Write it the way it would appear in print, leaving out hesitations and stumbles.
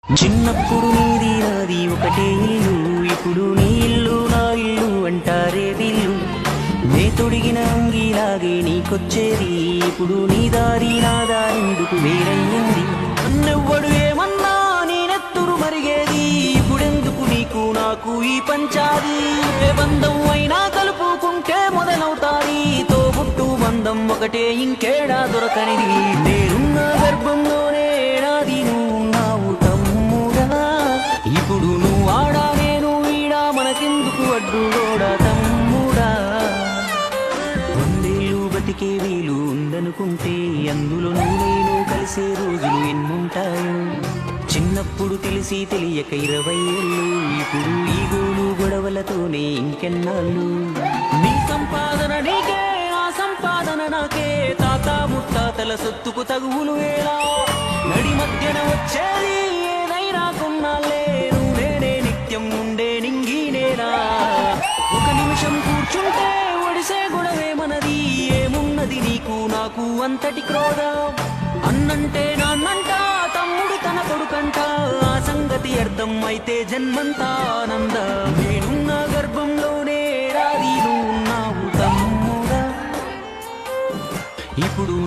చిన్నప్పుడు నీది నాది ఒకటే ఇల్లు, ఇప్పుడు నీ ఇల్లు నా ఇల్లు అంటారే వీళ్ళు. నే తొడిగిన అంగిలాగే నీకొచ్చేది, ఇప్పుడు నీ దారి నా దారెందుకు వేరయ్యింది. నన్నెవ్వడు ఏమన్నా నేనెత్తురు మరిగేది, ఇప్పుడెందుకు నీకు నాకు ఈ పంచాది. ఏ బంధం అయినా కలుపుకుంటే మొదలవుతాది, తోబుట్టు బంధం ఒకటే ఇంకేడా దొరకనిది. నేనున్న గర్భంలోనే నాది నువ్వున్నావు తమ్ముడా, ఇప్పుడు నువ్వు ఆడా నేను ఈడా మనకెందుకు అడ్డుగోడా తమ్ముడా. వందేళ్ళు బతికే వీలు ఉందనుకుంటే అందులో నువ్వు నేను కలిసే రోజులు ఎన్నుంటాయో. చిన్నప్పుడు తెలిసి తెలియక 20 ఏళ్ళు, ఇప్పుడు ఈ గోలు గొడవలతోనే ఇంకెన్నాళ్ళు. నీ సంపాదన నీకే ఆ సంపాదన నాకే, తాత ముత్తాతల సొత్తుకు తగువులు వేలా. నడి మధ్యన వచ్చేది ఏదైనా కొన్నాళ్ళే, నువ్వు నేనే నిత్యం ఉండే నింగినేనా. ఒక నిమిషం కూర్చుంటే ఒడిసే గొడవే మనది, ఏమున్నది నీకు నాకు అంతటి క్రోధం. అన్నంటే నాన్నంట, తమ్ముడు తన కొడుకంట, ఆ సంగతి అర్థం అయితే జన్మంతా ఆనంద. నేనున్న గర్భంలోనే రాది నువ్వున్నావు తమ్ముడా, ఇప్పుడు